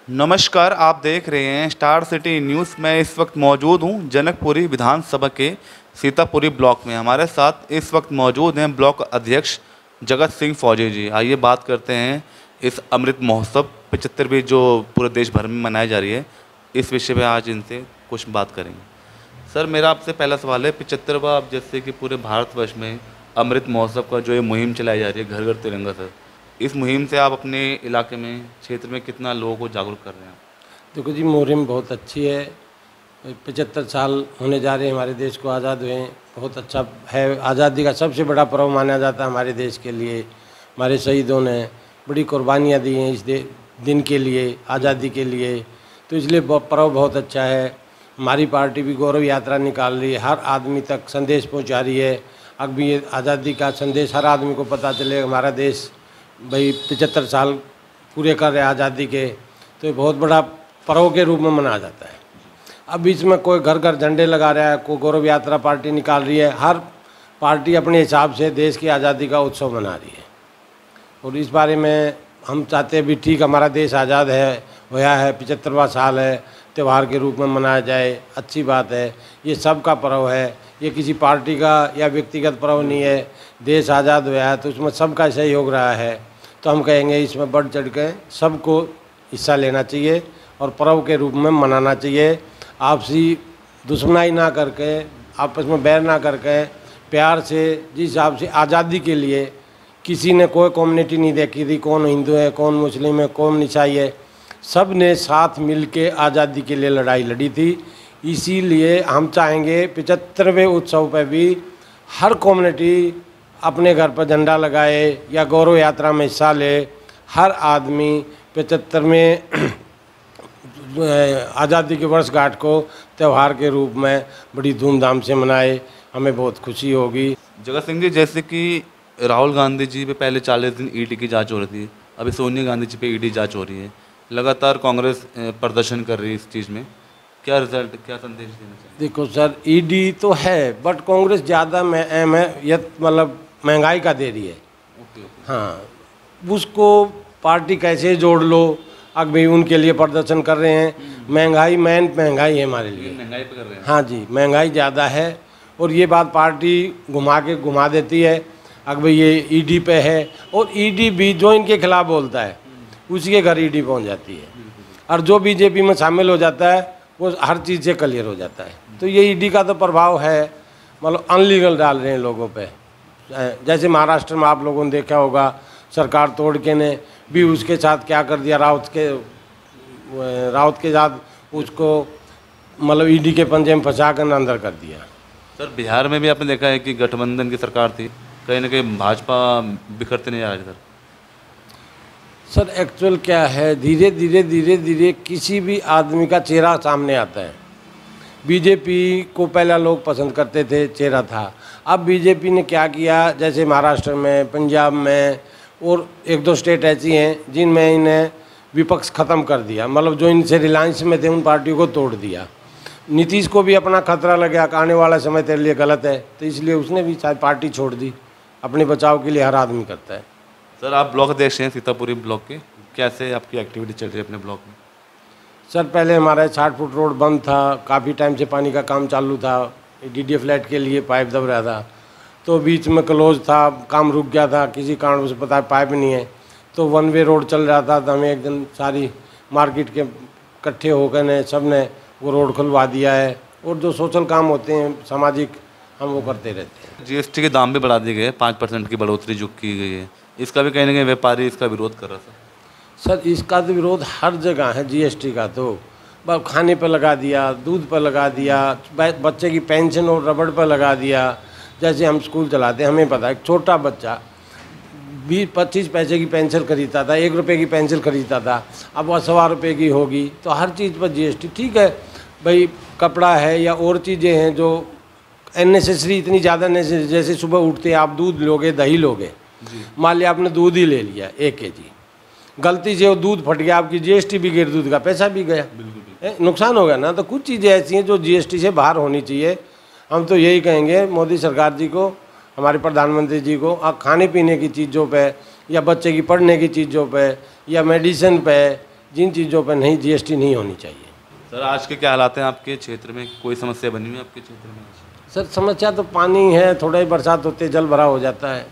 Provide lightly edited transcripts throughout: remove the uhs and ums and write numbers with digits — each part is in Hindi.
नमस्कार, आप देख रहे हैं स्टार सिटी न्यूज़। मैं इस वक्त मौजूद हूं जनकपुरी विधानसभा के सीतापुरी ब्लॉक में। हमारे साथ इस वक्त मौजूद हैं ब्लॉक अध्यक्ष जगत सिंह फौजी जी। आइए बात करते हैं इस अमृत महोत्सव 75वीं जो पूरे देश भर में मनाई जा रही है, इस विषय पे आज इनसे कुछ बात करेंगे। सर, मेरा आपसे पहला सवाल है, 75वां अब जैसे कि पूरे भारतवर्ष में अमृत महोत्सव का जो ये मुहिम चलाई जा रही है, घर घर तिरंगा सर, इस मुहिम से आप अपने इलाके में, क्षेत्र में कितना लोगों को जागरूक कर रहे हैं? देखो जी, मुहिम बहुत अच्छी है। 75 साल होने जा रहे हैं हमारे देश को आज़ाद हुए। बहुत अच्छा है। आज़ादी का सबसे बड़ा पर्व माना जाता है हमारे देश के लिए। हमारे शहीदों ने बड़ी कुर्बानियाँ दी हैं इस दिन के लिए, आज़ादी के लिए, तो इसलिए पर्व बहुत अच्छा है। हमारी पार्टी भी गौरव यात्रा निकाल रही है, हर आदमी तक संदेश पहुँचा रही है। अब भी ये आज़ादी का संदेश हर आदमी को पता चले, हमारा देश भाई 75 साल पूरे कर रहे हैं आज़ादी के, तो ये बहुत बड़ा पर्व के रूप में मनाया जाता है। अब बीच में कोई घर घर झंडे लगा रहा है, कोई गौरव यात्रा पार्टी निकाल रही है। हर पार्टी अपने हिसाब से देश की आज़ादी का उत्सव मना रही है, और इस बारे में हम चाहते हैं भी ठीक, हमारा देश आज़ाद होया है, 75वां साल है, त्यौहार के रूप में मनाया जाए, अच्छी बात है। ये सबका पर्व है, ये किसी पार्टी का या व्यक्तिगत पर्व नहीं है। देश आज़ाद हुआ है तो उसमें सबका सहयोग रहा है, तो हम कहेंगे इसमें बढ़ चढ़ के सबको हिस्सा लेना चाहिए और पर्व के रूप में मनाना चाहिए। आपसी दुश्मनाई ना करके, आपस में बैर ना करके, प्यार से, जिस हिसाब से आज़ादी के लिए किसी ने कोई कम्युनिटी नहीं देखी थी, कौन हिंदू है, कौन मुस्लिम है, कौन ईसाई है, सब ने साथ मिल के आज़ादी के लिए लड़ाई लड़ी थी। इसीलिए हम चाहेंगे 75वें उत्सव पर भी हर कम्युनिटी अपने घर पर झंडा लगाए या गौरव यात्रा में हिस्सा ले। हर आदमी 75वें आज़ादी के वर्षगांठ को त्यौहार के रूप में बड़ी धूमधाम से मनाए, हमें बहुत खुशी होगी। जगत सिंह जी, जैसे कि राहुल गांधी जी पे पहले 40 दिन ईडी की जांच हो रही थी, अभी सोनिया गांधी जी पे ईडी जांच हो रही है, लगातार कांग्रेस प्रदर्शन कर रही है इस चीज़ में, क्या रिजल्ट, क्या संदेश देना चाहिए? देखो सर, ईडी तो है बट कांग्रेस ज़्यादा मतलब महंगाई का दे रही है। हाँ, उसको पार्टी कैसे जोड़ लो, अब भी उनके लिए प्रदर्शन कर रहे हैं। महंगाई महंगाई है हमारे लिए, महंगाई पे कर रहे हैं। हाँ जी, महंगाई ज़्यादा है, और ये बात पार्टी घुमा देती है। अब भाई ये ईडी पे है, और ईडी भी जो इनके खिलाफ बोलता है उसी के घर ईडी पहुंच जाती है, और जो बीजेपी में शामिल हो जाता है वो हर चीज़ से क्लियर हो जाता है। तो ये ईडी का तो प्रभाव है, मतलब अनलीगल डाल रहे हैं लोगों पे। जैसे महाराष्ट्र में आप लोगों ने देखा होगा, सरकार तोड़ के ने भी उसके साथ क्या कर दिया, रावत के साथ उसको मतलब ईडी के पंजे में फंसा कर अंदर कर दिया। सर, बिहार में भी आपने देखा है कि गठबंधन की सरकार थी, कहीं ना कहीं भाजपा बिखरते नहीं जा रही सर। एक्चुअल क्या है, धीरे धीरे किसी भी आदमी का चेहरा सामने आता है। बीजेपी को पहला लोग पसंद करते थे, चेहरा था। अब बीजेपी ने क्या किया, जैसे महाराष्ट्र में, पंजाब में और एक दो स्टेट ऐसी हैं जिनमें इन्हें विपक्ष ख़त्म कर दिया, मतलब जो इनसे रिलायंस में थे उन पार्टियों को तोड़ दिया। नीतीश को भी अपना खतरा लगा कि आने वाला समय तेरे लिए गलत है, तो इसलिए उसने भी शायद पार्टी छोड़ दी। अपने बचाव के लिए हर आदमी करता है। सर, आप ब्लॉक अध्यक्ष हैं सीतापुरी ब्लॉक के, कैसे आपकी एक्टिविटी चल रही है अपने ब्लॉक में? सर, पहले हमारा 60 फुट रोड बंद था, काफ़ी टाइम से पानी का काम चालू था, डीडीए फ्लैट के लिए पाइप दब रहा था, तो बीच में क्लोज था, काम रुक गया था, किसी कारण से पता है पाइप नहीं है, तो वन वे रोड चल रहा था। तो हमें एक दिन सारी मार्केट के इकट्ठे होकर ने सब ने वो रोड खुलवा दिया है, और जो सोशल काम होते हैं सामाजिक, हम वो करते रहते हैं। जीएसटी के दाम भी बढ़ा दिए गए, 5% की बढ़ोतरी जो की गई है, इसका भी कहीं ना कहीं व्यापारी इसका विरोध कर रहा था। सर, इसका तो विरोध हर जगह है। जीएसटी का तो बस खाने पर लगा दिया, दूध पर लगा दिया, बच्चे की पेंशन और रबड़ पर लगा दिया। जैसे हम स्कूल चलाते हैं, हमें पता है, छोटा बच्चा 20-25 पैसे की पेंसिल खरीदता था, 1 रुपये की पेंसिल खरीदता था, अब वह 1.25 रुपये की होगी। तो हर चीज़ पर जीएसटी। ठीक है भाई, कपड़ा है या और चीज़ें हैं जो अननेसेसरी, इतनी ज़्यादा नेसेसरी, जैसे सुबह उठते आप दूध लोगे, दही लोगे, मान लिया आपने दूध ही ले लिया 1 kg, गलती से वो दूध फट गया, आपकी जीएसटी भी गिर, दूध का पैसा भी गया, नुकसान हो गया ना। तो कुछ चीज़ें ऐसी हैं जो जीएसटी से बाहर होनी चाहिए। हम तो यही कहेंगे मोदी सरकार जी को, हमारे प्रधानमंत्री जी को, खाने पीने की चीज़ों पे या बच्चे की पढ़ने की चीज़ों पे या मेडिसिन पे जिन चीज़ों पर नहीं जीएसटी नहीं होनी चाहिए। सर आज के क्या हालात हैं आपके क्षेत्र में, कोई समस्या बनी हुई है आपके क्षेत्र में? सर समस्या तो पानी है, थोड़ा ही बरसात होते जल भरा हो जाता है,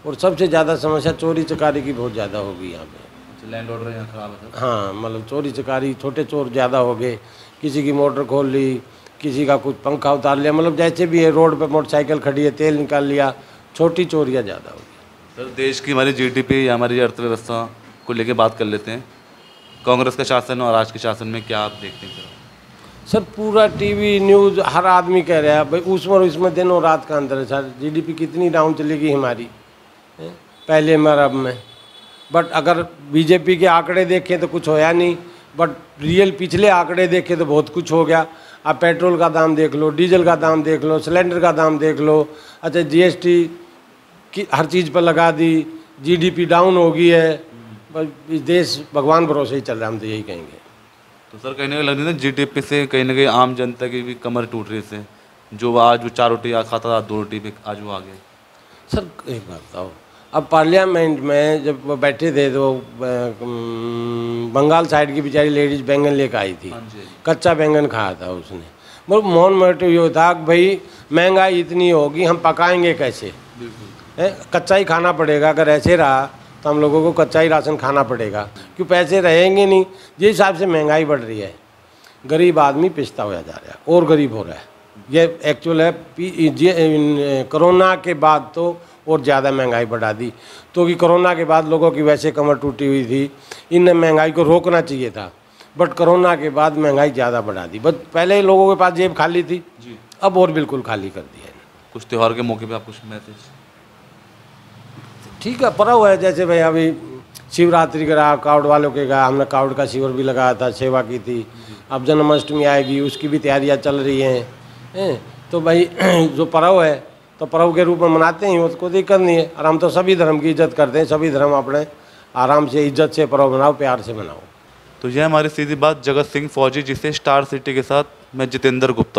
और सबसे ज़्यादा समस्या चोरी चकारी की बहुत ज़्यादा होगी यहाँ पे। लैंड ऑर्डर यहाँ खराब है सर? हाँ, मतलब चोरी चकारी, छोटे चोर ज़्यादा हो गए, किसी की मोटर खोल ली, किसी का कुछ पंखा उतार लिया, मतलब जैसे भी है, रोड पे मोटरसाइकिल खड़ी है तेल निकाल लिया, छोटी चोरियाँ ज़्यादा हो गई। सर देश की हमारी जीडीपी या हमारी अर्थव्यवस्था को लेकर बात कर लेते हैं। कांग्रेस का शासन और आज के शासन में क्या आप देखते हैं सर? सर पूरा टीवी न्यूज़ हर आदमी कह रहा है भाई उसमें और इसमें दिनों रात का अंतर है सर। जीडीपी कितनी डाउन चली गई हमारी पहले में और अब में। बट अगर बीजेपी के आंकड़े देखें तो कुछ होया नहीं, बट रियल पिछले आंकड़े देखें तो बहुत कुछ हो गया। आप पेट्रोल का दाम देख लो, डीजल का दाम देख लो, सिलेंडर का दाम देख लो, अच्छा जीएसटी की हर चीज़ पर लगा दी, जीडीपी डाउन हो गई है। बस इस देश भगवान भरोसे ही चल रहा है, हम तो यही कहेंगे। तो सर कहीं ना कहीं लग रही है जीडीपी से कहीं ना कहीं आम जनता की भी कमर टूट रही है इससे, जो आज वो 4 रोटी खाता था 2 रोटी पे आज वो आ गया। सर एक बात बताओ, अब पार्लियामेंट में जब वो बैठे थे तो बंगाल साइड की बेचारी लेडीज बैंगन लेकर आई थी, कच्चा बैंगन खाया था उसने। मतलब मोहन मोटिव ये था कि भाई महंगाई इतनी होगी हम पकाएंगे कैसे, कच्चा ही खाना पड़ेगा। अगर ऐसे रहा तो हम लोगों को कच्चा ही राशन खाना पड़ेगा, क्यों पैसे रहेंगे नहीं। जिस हिसाब से महंगाई बढ़ रही है, गरीब आदमी पिछता हुआ जा रहा है और गरीब हो रहा है। ये एक्चुअल है। कोरोना के बाद तो और ज़्यादा महंगाई बढ़ा दी, तो कि कोरोना के बाद लोगों की वैसे कमर टूटी हुई थी, इन महंगाई को रोकना चाहिए था, बट कोरोना के बाद महंगाई ज़्यादा बढ़ा दी। बट पहले लोगों के पास जेब खाली थी जी, अब और बिल्कुल खाली कर दिया है। कुछ त्यौहार के मौके पे आप कुछ मैसेज? ठीक है, पर्व है, जैसे भाई अभी शिवरात्रि का रहा, कावड़ वालों के गया, हमने कावड़ का शिविर भी लगाया था, सेवा की थी। अब जन्माष्टमी आएगी, उसकी भी तैयारियां चल रही हैं। तो भाई जो पर्व है तो पर्व के रूप में मनाते हैं, उसको दिक्कत नहीं है। और हम तो सभी धर्म की इज्जत करते हैं, सभी धर्म अपने आराम से इज्जत से पर्व मनाओ, प्यार से मनाओ। तो यह हमारी सीधी बात जगत सिंह फौजी जी से, स्टार सिटी के साथ मैं जितेंद्र गुप्ता।